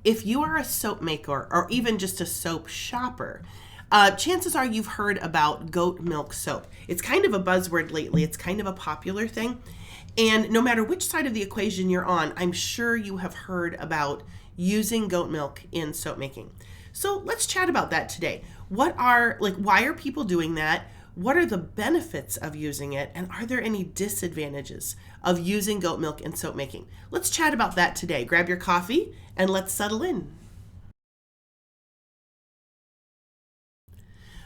If you are a soap maker or even just a soap shopper, chances are you've heard about goat milk soap. It's kind of a buzzword lately. It's kind of a popular thing. And no matter which side of the equation you're on, I'm sure you have heard about using goat milk in soap making. So let's chat about that today. Why are people doing that? What are the benefits of using it? And are there any disadvantages of using goat milk in soap making? Let's chat about that today. Grab your coffee and let's settle in.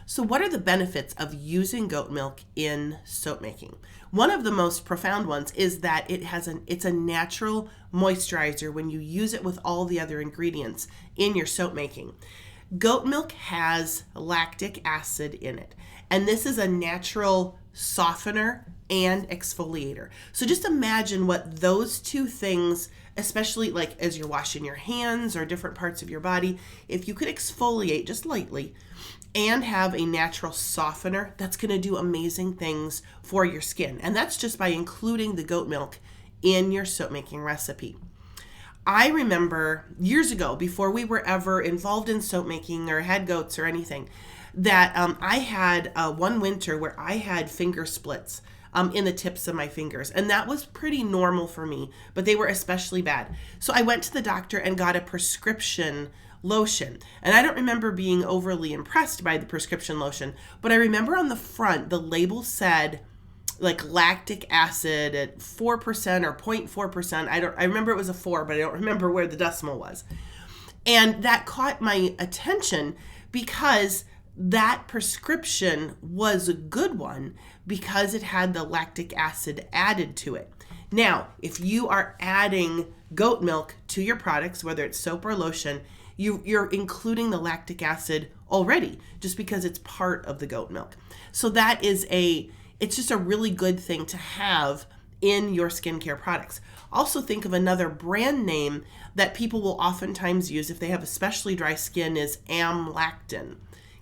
So what are the benefits of using goat milk in soap making? One of the most profound ones is that it's a natural moisturizer when you use it with all the other ingredients in your soap making. Goat milk has lactic acid in it, and this is a natural softener and exfoliator. So just imagine what those two things, especially like as you're washing your hands or different parts of your body, if you could exfoliate just lightly and have a natural softener, that's going to do amazing things for your skin. And that's just by including the goat milk in your soap making recipe. I remember years ago, before we were ever involved in soap making or had goats or anything, that I had one winter where I had finger splits in the tips of my fingers. And that was pretty normal for me, but they were especially bad. So I went to the doctor and got a prescription lotion. And I don't remember being overly impressed by the prescription lotion, but I remember on the front, the label said like lactic acid at 4% or 0.4%. I remember it was a 4, but I don't remember where the decimal was. And that caught my attention because that prescription was a good one because it had the lactic acid added to it. Now, if you are adding goat milk to your products, whether it's soap or lotion, you're including the lactic acid already just because it's part of the goat milk. So it's just a really good thing to have in your skincare products. Also think of another brand name that people will oftentimes use if they have especially dry skin is amlactin.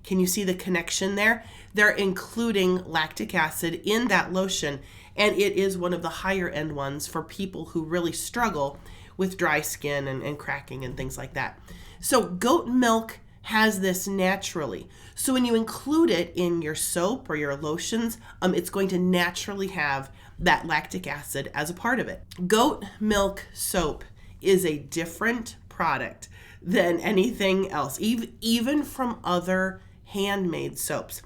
Can you see the connection there? They're including lactic acid in that lotion, and it is one of the higher end ones for people who really struggle with dry skin and cracking and things like that. So goat milk has this naturally. So when you include it in your soap or your lotions, it's going to naturally have that lactic acid as a part of it. Goat milk soap is a different product than anything else, even from other handmade soaps.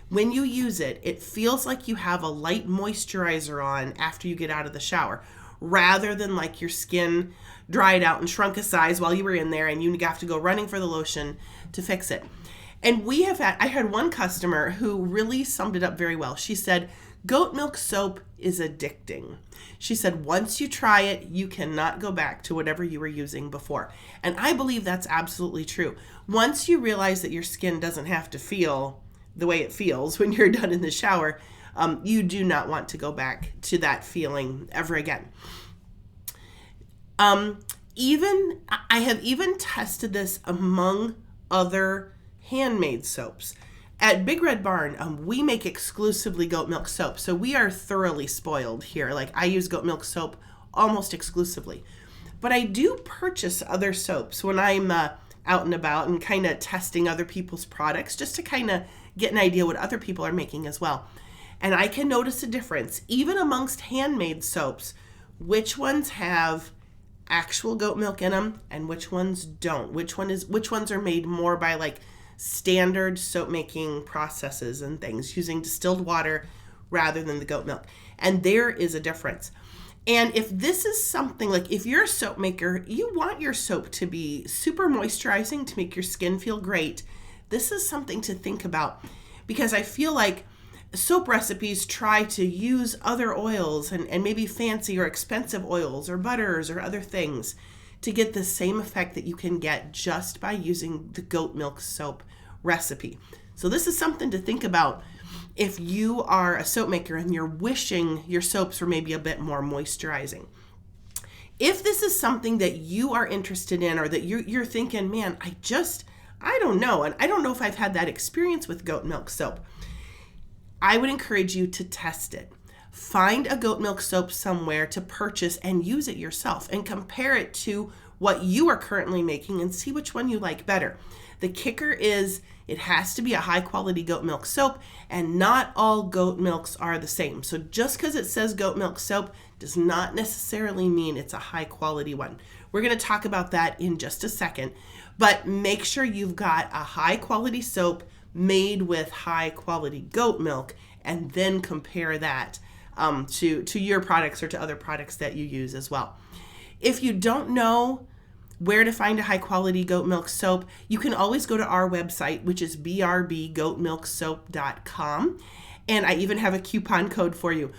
When you use it, it feels like you have a light moisturizer on after you get out of the shower, rather than like your skin dried out and shrunk a size while you were in there and you have to go running for the lotion to fix it. And I had one customer who really summed it up very well. She said, goat milk soap is addicting. She said, once you try it, you cannot go back to whatever you were using before. And I believe that's absolutely true. Once you realize that your skin doesn't have to feel the way it feels when you're done in the shower, you do not want to go back to that feeling ever again. I have even tested this among other handmade soaps. At Big Red Barn, we make exclusively goat milk soap, so we are thoroughly spoiled here. Like, I use goat milk soap almost exclusively. But I do purchase other soaps when I'm out and about and kind of testing other people's products just to kind of get an idea what other people are making as well. And I can notice a difference, even amongst handmade soaps, which ones have actual goat milk in them and which ones don't. Which ones are made more by like standard soap making processes and things using distilled water rather than the goat milk. And there is a difference. And if this is something like, if you're a soap maker, you want your soap to be super moisturizing to make your skin feel great, this is something to think about, because I feel like soap recipes try to use other oils and maybe fancy or expensive oils or butters or other things to get the same effect that you can get just by using the goat milk soap recipe. So this is something to think about if you are a soap maker and you're wishing your soaps were maybe a bit more moisturizing. If this is something that you are interested in, or that you're thinking, man, I don't know, and I don't know if I've had that experience with goat milk soap, I would encourage you to test it. Find a goat milk soap somewhere to purchase and use it yourself and compare it to what you are currently making and see which one you like better. The kicker is it has to be a high quality goat milk soap, and not all goat milks are the same. So just because it says goat milk soap does not necessarily mean it's a high quality one. We're going to talk about that in just a second, but make sure you've got a high quality soap made with high quality goat milk, and then compare that to your products or to other products that you use as well. If you don't know where to find a high quality goat milk soap, you can always go to our website, which is brbgoatmilksoap.com. And I even have a coupon code for you.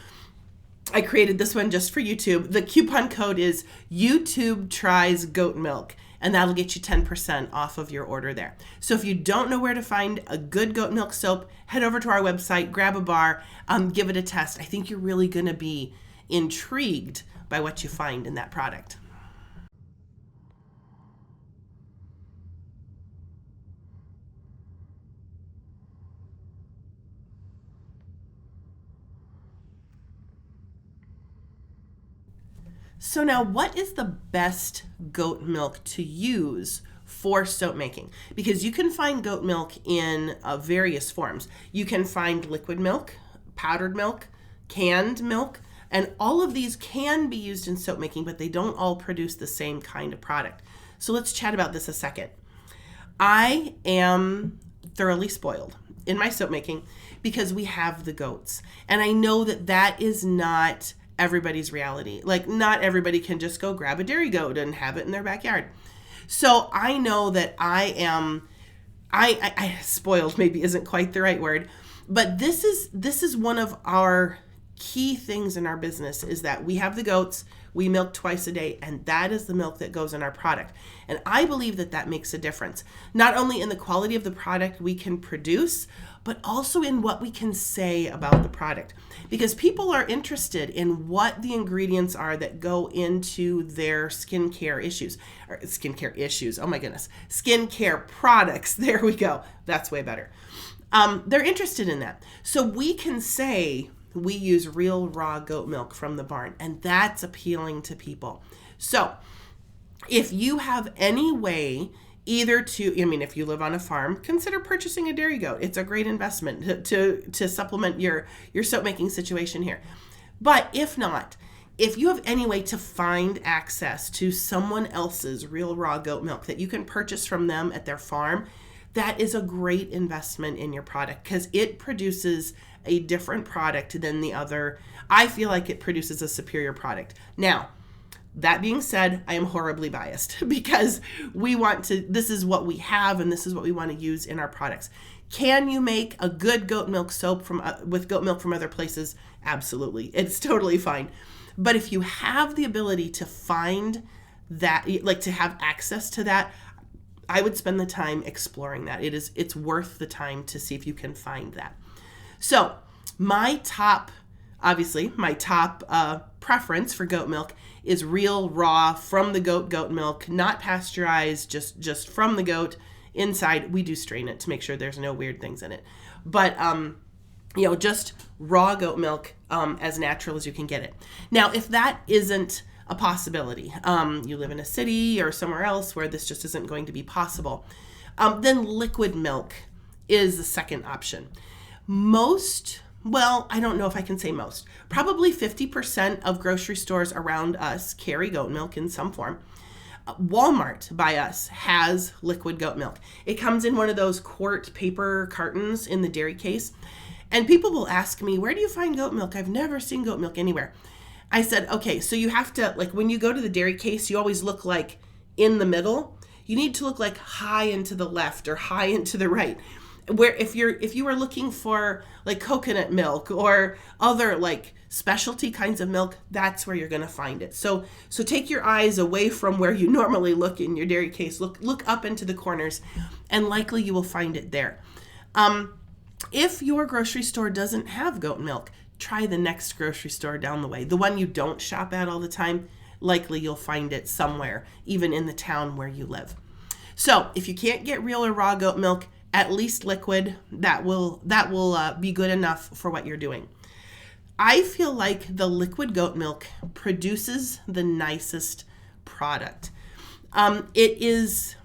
I created this one just for YouTube. The coupon code is YouTube Tries Goat Milk, and that'll get you 10% off of your order there. So if you don't know where to find a good goat milk soap, head over to our website, grab a bar, give it a test. I think you're really going to be intrigued by what you find in that product. So now, what is the best goat milk to use for soap making? Because you can find goat milk in various forms. You can find liquid milk, powdered milk, canned milk, and all of these can be used in soap making, but they don't all produce the same kind of product. So let's chat about this a second. I am thoroughly spoiled in my soap making because we have the goats. And I know that that is not everybody's reality. Like, not everybody can just go grab a dairy goat and have it in their backyard. So I know that I spoiled maybe isn't quite the right word, but this is one of our key things in our business, is that we have the goats, we milk twice a day, and that is the milk that goes in our product. And I believe that that makes a difference, not only in the quality of the product we can produce, but also in what we can say about the product. Because people are interested in what the ingredients are that go into their skincare products. There we go. That's way better. They're interested in that. So we can say we use real raw goat milk from the barn, and that's appealing to people. So if you have any way if you live on a farm, consider purchasing a dairy goat. It's a great investment to supplement your soap making situation here. But if not, if you have any way to find access to someone else's real raw goat milk that you can purchase from them at their farm, that is a great investment in your product, because it produces a different product than the other. I feel like it produces a superior product. Now, that being said, I am horribly biased because this is what we have and this is what we want to use in our products. Can you make a good goat milk soap with goat milk from other places? Absolutely. It's totally fine. But if you have the ability to find that, like to have access to that, I would spend the time exploring that. It's worth the time to see if you can find that. So my top preference for goat milk is real raw from the goat milk, not pasteurized, just from the goat. Inside, we do strain it to make sure there's no weird things in it. But just raw goat milk, as natural as you can get it. Now, if that isn't a possibility, you live in a city or somewhere else where this just isn't going to be possible, then liquid milk is the second option. I don't know if I can say most. Probably 50% of grocery stores around us carry goat milk in some form. Walmart by us has liquid goat milk. It comes in one of those quart paper cartons in the dairy case. And people will ask me, where do you find goat milk? I've never seen goat milk anywhere. I said, okay, so you have to, like, when you go to the dairy case, you always look like in the middle. You need to look like high and to the left or high and to the right. Where if you are looking for like coconut milk or other like specialty kinds of milk, that's where you're going to find it. So take your eyes away from where you normally look in your dairy case. Look up into the corners, and likely you will find it there. If your grocery store doesn't have goat milk, try the next grocery store down the way. The one you don't shop at all the time, likely you'll find it somewhere, even in the town where you live. So if you can't get real or raw goat milk, at least liquid, that will be good enough for what you're doing. I feel like the liquid goat milk produces the nicest product. It's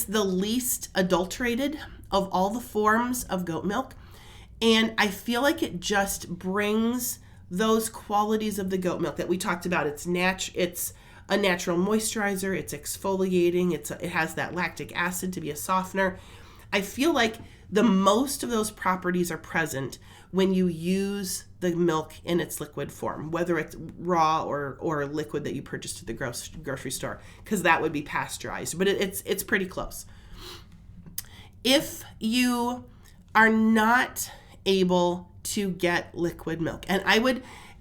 the least adulterated of all the forms of goat milk. And I feel like it just brings those qualities of the goat milk that we talked about. It's a natural moisturizer, it's exfoliating, it has that lactic acid to be a softener. I feel like the most of those properties are present when you use the milk in its liquid form, whether it's raw or liquid that you purchased at the grocery store, because that would be pasteurized, but it's pretty close. If you are not able to get liquid milk, and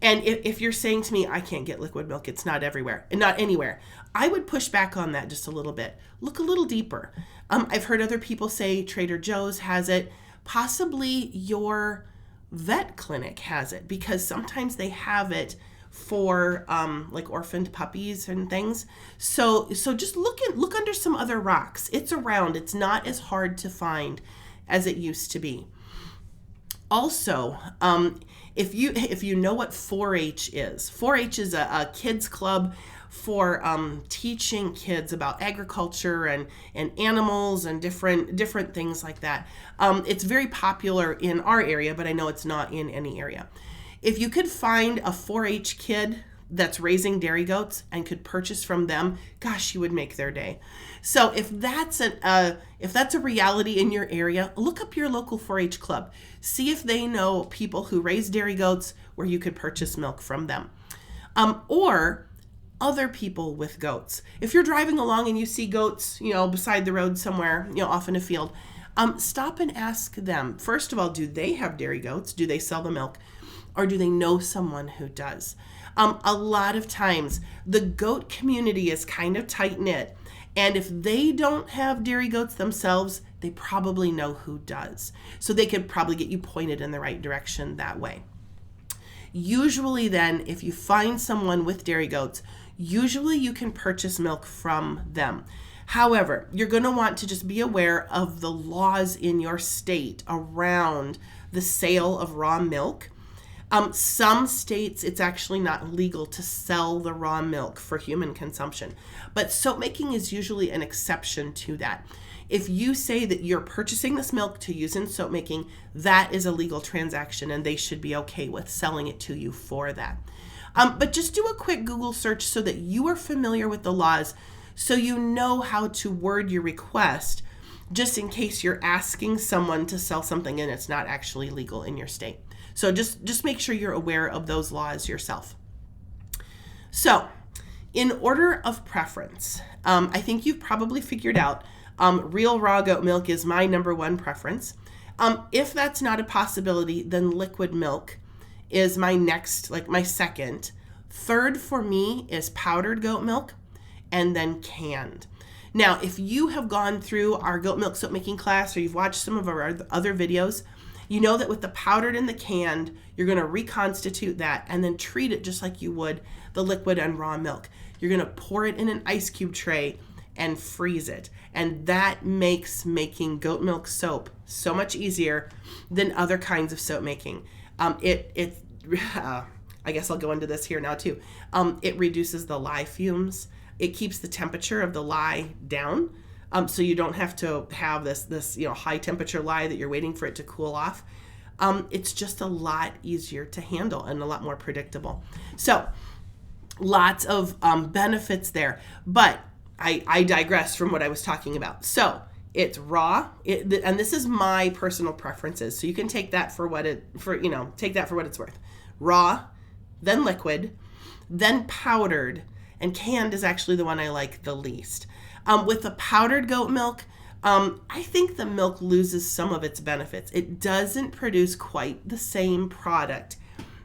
if you're saying to me, I can't get liquid milk, it's not everywhere and not anywhere, I would push back on that just a little bit. Look a little deeper. I've heard other people say Trader Joe's has it. Possibly your vet clinic has it, because sometimes they have it for like orphaned puppies and things. So just look under some other rocks. It's around. It's not as hard to find as it used to be. Also, if you know what 4-H is, 4-H is a kids club for teaching kids about agriculture and animals and different things like that. It's very popular in our area, but I know it's not in any area. If you could find a 4-H kid that's raising dairy goats and could purchase from them, gosh, you would make their day. So if that's a reality in your area, look up your local 4-H club. See if they know people who raise dairy goats where you could purchase milk from them. Or other people with goats. If you're driving along and you see goats, beside the road somewhere, off in a field, stop and ask them. First of all, do they have dairy goats? Do they sell the milk? Or do they know someone who does? A lot of times, the goat community is kind of tight-knit. And if they don't have dairy goats themselves, they probably know who does. So they could probably get you pointed in the right direction that way. Usually then, if you find someone with dairy goats, usually you can purchase milk from them. However, you're going to want to just be aware of the laws in your state around the sale of raw milk. Some states, it's actually not legal to sell the raw milk for human consumption, but soap making is usually an exception to that. If you say that you're purchasing this milk to use in soap making, that is a legal transaction and they should be okay with selling it to you for that. But just do a quick Google search so that you are familiar with the laws, so you know how to word your request, just in case you're asking someone to sell something and it's not actually legal in your state. So just make sure you're aware of those laws yourself. So in order of preference, I think you've probably figured out real raw goat milk is my number one preference. If that's not a possibility, then liquid milk is my next, like my second. Third for me is powdered goat milk, and then canned. Now, if you have gone through our goat milk soap making class, or you've watched some of our other videos, you know that with the powdered and the canned, you're going to reconstitute that and then treat it just like you would the liquid and raw milk. You're going to pour it in an ice cube tray and freeze it. And that makes making goat milk soap so much easier than other kinds of soap making. I guess I'll go into this here now too. It reduces the lye fumes. It keeps the temperature of the lye down. So you don't have to have this high temperature lye that you're waiting for it to cool off. It's just a lot easier to handle and a lot more predictable. So lots of benefits there. But I digress from what I was talking about. So it's raw, and this is my personal preferences. So you can take that for what it's worth. Raw, then liquid, then powdered, and canned is actually the one I like the least. With the powdered goat milk, I think the milk loses some of its benefits. It doesn't produce quite the same product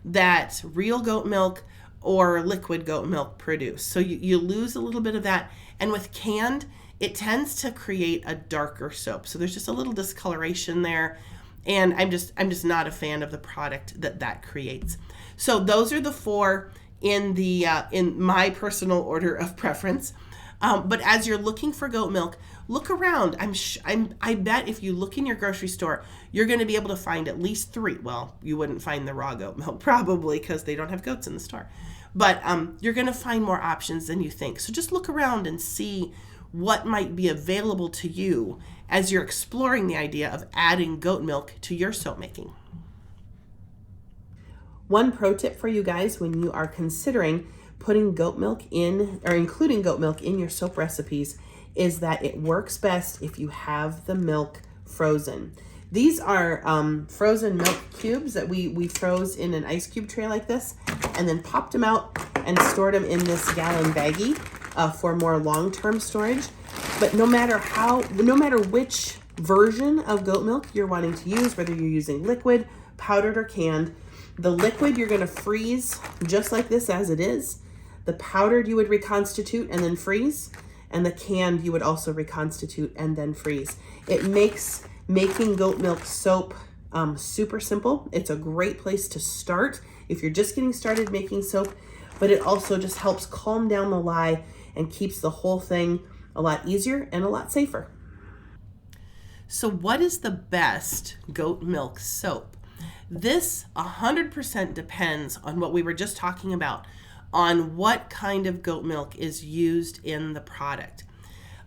that real goat milk or liquid goat milk produce. So you lose a little bit of that. And with canned, it tends to create a darker soap. So there's just a little discoloration there. And I'm just not a fan of the product that creates. So those are the four in my personal order of preference. But as you're looking for goat milk, look around. I bet if you look in your grocery store, you're going to be able to find at least 3. Well, you wouldn't find the raw goat milk probably because they don't have goats in the store. But you're going to find more options than you think. So just look around and see what might be available to you as you're exploring the idea of adding goat milk to your soap making. One pro tip for you guys when you are considering putting goat milk in or including goat milk in your soap recipes is that it works best if you have the milk frozen. These are frozen milk cubes that we froze in an ice cube tray like this, and then popped them out and stored them in this gallon baggie for more long-term storage. But no matter which version of goat milk you're wanting to use, whether you're using liquid, powdered, or canned, the liquid you're going to freeze just like this as it is. The powdered you would reconstitute and then freeze, and the canned you would also reconstitute and then freeze. It makes making goat milk soap super simple. It's a great place to start if you're just getting started making soap, but it also just helps calm down the lye and keeps the whole thing a lot easier and a lot safer. So what is the best goat milk soap? This 100% depends on what we were just talking about, on what kind of goat milk is used in the product.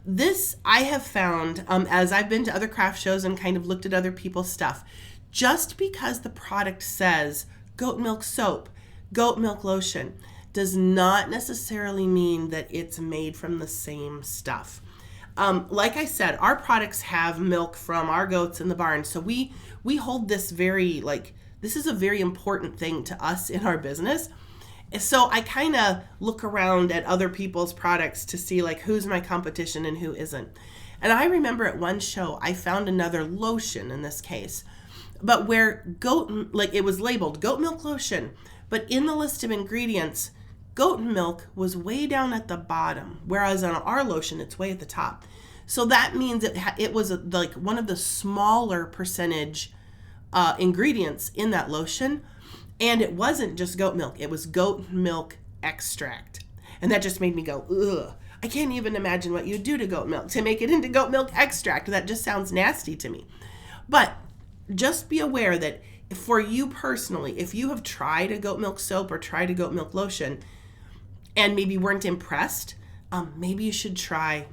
This I have found as I've been to other craft shows and kind of looked at other people's stuff, just because the product says goat milk soap, goat milk lotion, does not necessarily mean that it's made from the same stuff. Like I said, our products have milk from our goats in the barn, so we hold this very, this is a very important thing to us in our business. So I kind of look around at other people's products to see who's my competition and who isn't. And I remember at one show, I found another lotion in this case, but where it was labeled goat milk lotion, but in the list of ingredients, goat milk was way down at the bottom, whereas on our lotion, it's way at the top. So that means it was one of the smaller percentage ingredients in that lotion. And it wasn't just goat milk, it was goat milk extract. And that just made me go, ugh, I can't even imagine what you do to goat milk to make it into goat milk extract. That just sounds nasty to me. But just be aware that for you personally, if you have tried a goat milk soap or tried a goat milk lotion and maybe weren't impressed, maybe you should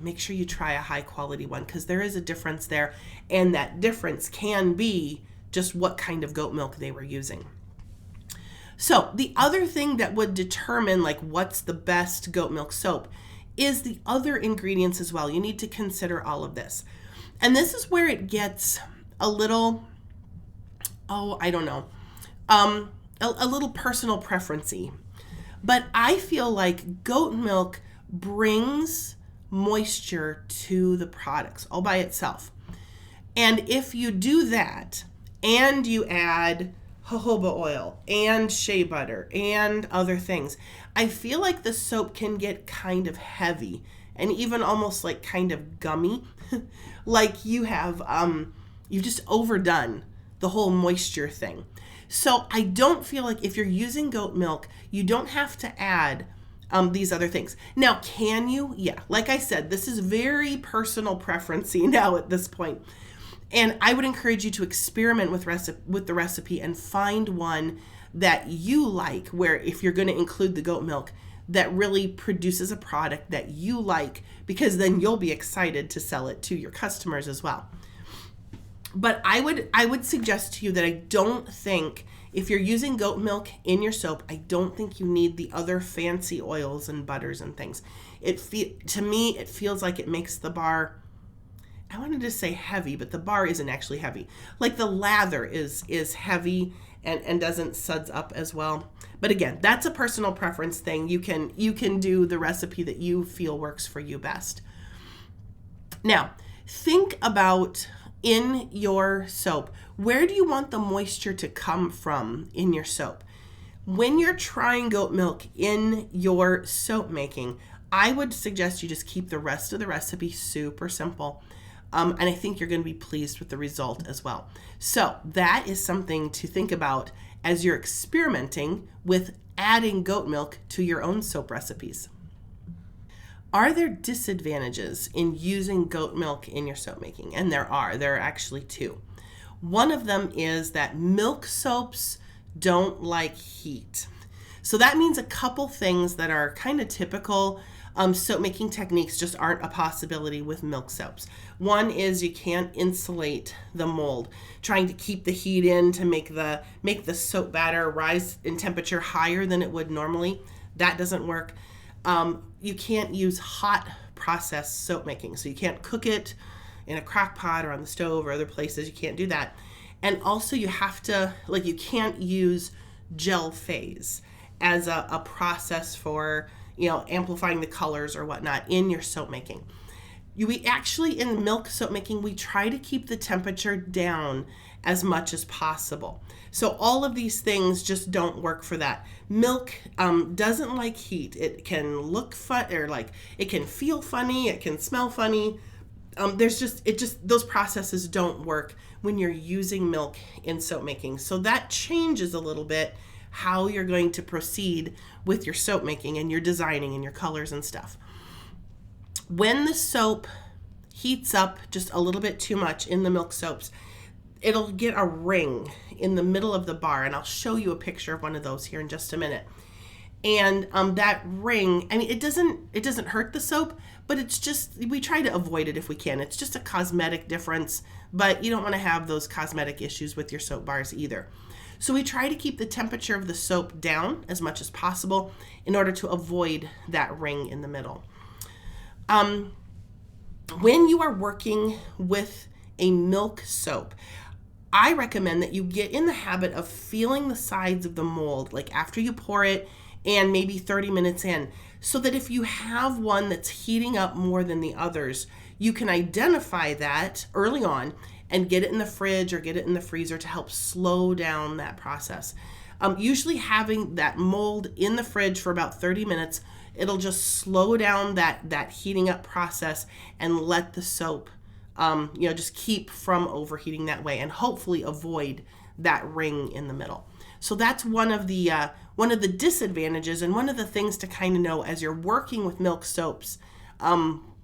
make sure you try a high quality one, because there is a difference there. And that difference can be just what kind of goat milk they were using. So the other thing that would determine what's the best goat milk soap is the other ingredients as well. You need to consider all of this. And this is where it gets a little, a little personal preference-y. But I feel like goat milk brings moisture to the products all by itself. And if you do that and you add jojoba oil and shea butter and other things, I feel like the soap can get kind of heavy and even almost kind of gummy. You've just overdone the whole moisture thing. So I don't feel like if you're using goat milk, you don't have to add these other things. Now, can you? Yeah, like I said, this is very personal preference-y now at this point. And I would encourage you to experiment with the recipe and find one that you like, where if you're going to include the goat milk, that really produces a product that you like, because then you'll be excited to sell it to your customers as well. But I would suggest to you that I don't think, if you're using goat milk in your soap, I don't think you need the other fancy oils and butters and things. To me, it feels like it makes the bar, I wanted to say heavy, but the bar isn't actually heavy. The lather is heavy and doesn't suds up as well. But again, that's a personal preference thing. You can do the recipe that you feel works for you best. Now, think about in your soap, where do you want the moisture to come from in your soap? When you're trying goat milk in your soap making, I would suggest you just keep the rest of the recipe super simple. And I think you're going to be pleased with the result as well. So that is something to think about as you're experimenting with adding goat milk to your own soap recipes. Are there disadvantages in using goat milk in your soap making? And there are actually two. One of them is that milk soaps don't like heat. So that means a couple things that are kind of typical soap making techniques just aren't a possibility with milk soaps. One is you can't insulate the mold. Trying to keep the heat in to make the soap batter rise in temperature higher than it would normally, that doesn't work. You can't use hot process soap making, so you can't cook it in a crock pot or on the stove or other places. You can't do that. And also you have to, like, you can't use gel phase as a process for, you know, amplifying the colors or whatnot in your soap making. We actually, in milk soap making, we try to keep the temperature down as much as possible. So all of these things just don't work for that. Milk doesn't like heat. It can look fun, or like it can feel funny. It can smell funny. Those processes don't work when you're using milk in soap making. So that changes a little bit how you're going to proceed with your soap making and your designing and your colors and stuff. When the soap heats up just a little bit too much in the milk soaps, it'll get a ring in the middle of the bar, and I'll show you a picture of one of those here in just a minute. And that ring, I mean, it doesn't hurt the soap, but it's just, we try to avoid it if we can. It's just a cosmetic difference, but you don't want to have those cosmetic issues with your soap bars either. So we try to keep the temperature of the soap down as much as possible in order to avoid that ring in the middle. When you are working with a milk soap, I recommend that you get in the habit of feeling the sides of the mold, like after you pour it and maybe 30 minutes in, so that if you have one that's heating up more than the others, you can identify that early on and get it in the fridge or get it in the freezer to help slow down that process. Usually having that mold in the fridge for about 30 minutes, it'll just slow down that heating up process and let the soap just keep from overheating that way, and hopefully avoid that ring in the middle. So that's one of the disadvantages, and one of the things to kind of know as you're working with milk soaps.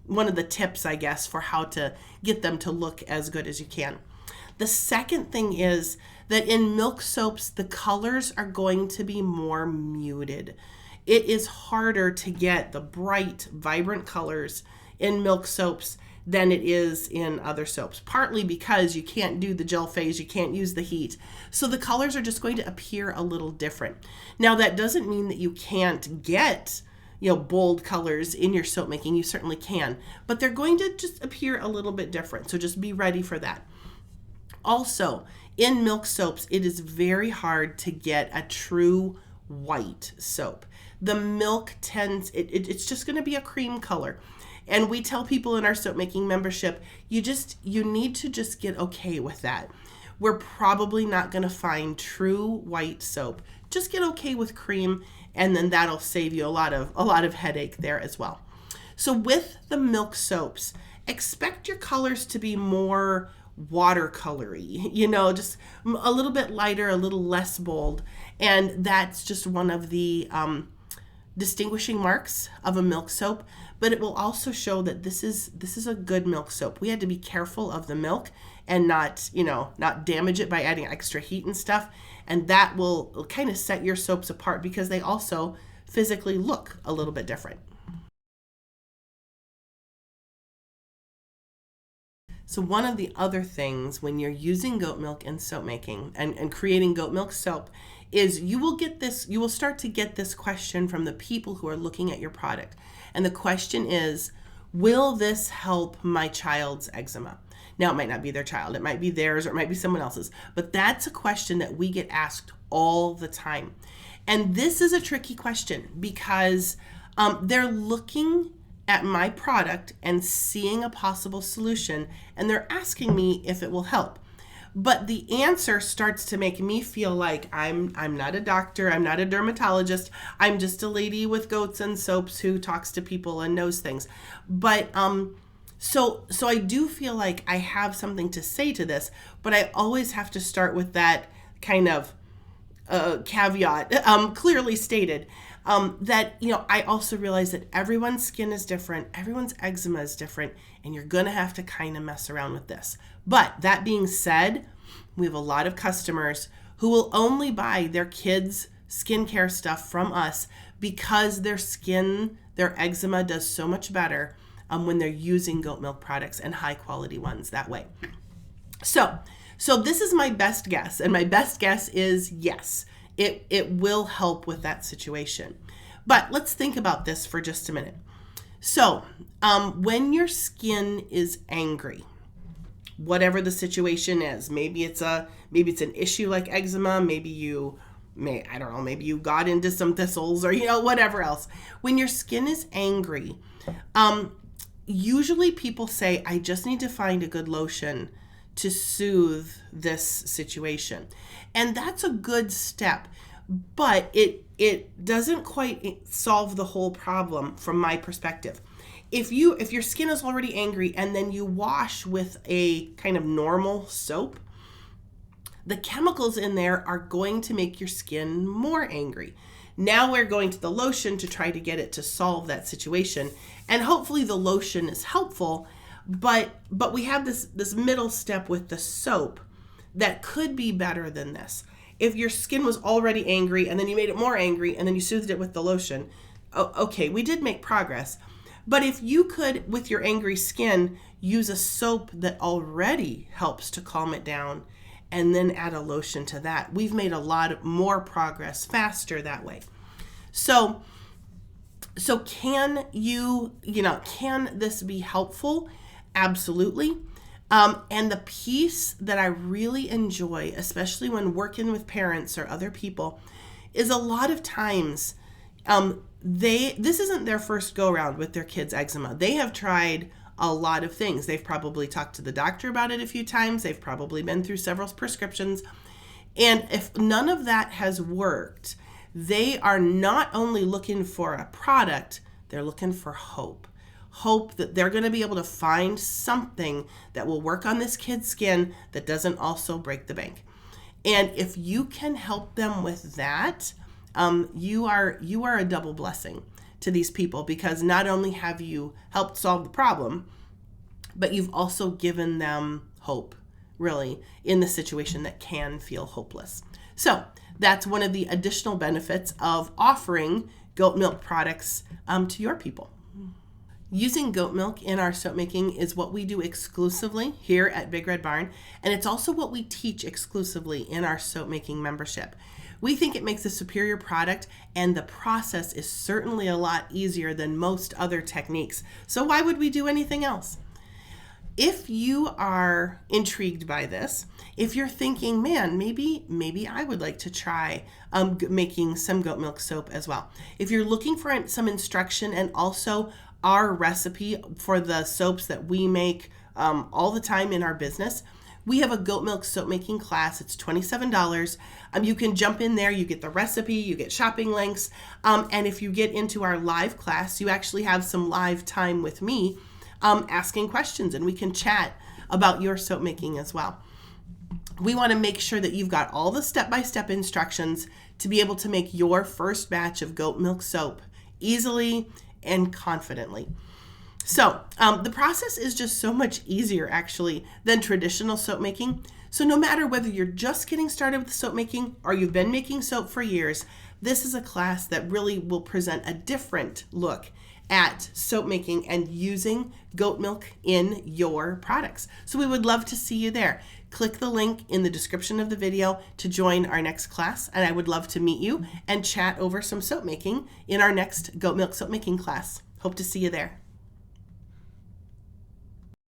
One of the tips, I guess, for how to get them to look as good as you can. The second thing is that in milk soaps, the colors are going to be more muted. It is harder to get the bright, vibrant colors in milk soaps than it is in other soaps, partly because you can't do the gel phase, you can't use the heat. So the colors are just going to appear a little different. Now, that doesn't mean that you can't get, bold colors in your soap making. You certainly can, but they're going to just appear a little bit different. So just be ready for that. Also, in milk soaps, it is very hard to get a true white soap. The milk it's just going to be a cream color. And we tell people in our soap making membership, you need to just get okay with that. We're probably not going to find true white soap. Just get okay with cream, and then that'll save you a lot of headache there as well. So with the milk soaps, expect your colors to be more watercolory, just a little bit lighter, a little less bold. And that's just one of the distinguishing marks of a milk soap, but it will also show that this is a good milk soap. We had to be careful of the milk and not damage it by adding extra heat and stuff. And that will kind of set your soaps apart because they also physically look a little bit different. So one of the other things when you're using goat milk in soap making and creating goat milk soap is you will start to get this question from the people who are looking at your product. And the question is, will this help my child's eczema? Now, it might not be their child, it might be theirs, or it might be someone else's, but that's a question that we get asked all the time. And this is a tricky question because they're looking at my product and seeing a possible solution, and they're asking me if it will help. But the answer starts to make me feel like I'm not a doctor, I'm not a dermatologist, I'm just a lady with goats and soaps who talks to people and knows things. But so I do feel like I have something to say to this, but I always have to start with that kind of caveat, clearly stated, that I also realize that everyone's skin is different, everyone's eczema is different, and you're gonna have to kind of mess around with this. But that being said, we have a lot of customers who will only buy their kids' skincare stuff from us because their skin, their eczema does so much better when they're using goat milk products, and high quality ones that way. So this is my best guess, and my best guess is yes, it will help with that situation. But let's think about this for just a minute. So when your skin is angry, whatever the situation is, maybe it's an issue like eczema, maybe you got into some thistles, or whatever else. When your skin is angry, usually people say, I just need to find a good lotion to soothe this situation. And that's a good step, but it doesn't quite solve the whole problem from my perspective. If your skin is already angry and then you wash with a kind of normal soap, the chemicals in there are going to make your skin more angry. Now we're going to the lotion to try to get it to solve that situation. And hopefully the lotion is helpful, but we have this middle step with the soap that could be better than this. If your skin was already angry and then you made it more angry and then you soothed it with the lotion, okay, we did make progress. But if you could, with your angry skin, use a soap that already helps to calm it down and then add a lotion to that, we've made a lot more progress faster that way. So can can this be helpful? Absolutely. And the piece that I really enjoy, especially when working with parents or other people, is a lot of times this isn't their first go around with their kids' eczema. They have tried a lot of things. They've probably talked to the doctor about it a few times. They've probably been through several prescriptions. And if none of that has worked, they are not only looking for a product, they're looking for hope. Hope that they're going to be able to find something that will work on this kid's skin that doesn't also break the bank. And if you can help them with that, you are a double blessing to these people, because not only have you helped solve the problem, but you've also given them hope, really, in the situation that can feel hopeless. So that's one of the additional benefits of offering goat milk products to your people. Using goat milk in our soap making is what we do exclusively here at Big Red Barn, and it's also what we teach exclusively in our soap making membership. We think it makes a superior product, and the process is certainly a lot easier than most other techniques. So why would we do anything else? If you are intrigued by this, if you're thinking, man, maybe I would like to try making some goat milk soap as well. If you're looking for some instruction and also our recipe for the soaps that we make all the time in our business, we have a goat milk soap making class. It's $27. You can jump in there. You get the recipe, you get shopping links. And if you get into our live class, you actually have some live time with me asking questions, and we can chat about your soap making as well. We want to make sure that you've got all the step-by-step instructions to be able to make your first batch of goat milk soap easily and confidently. So the process is just so much easier actually than traditional soap making. So no matter whether you're just getting started with soap making or you've been making soap for years, this is a class that really will present a different look at soap making and using goat milk in your products. So we would love to see you there. Click the link in the description of the video to join our next class, and I would love to meet you and chat over some soap making in our next goat milk soap making class. Hope to see you there.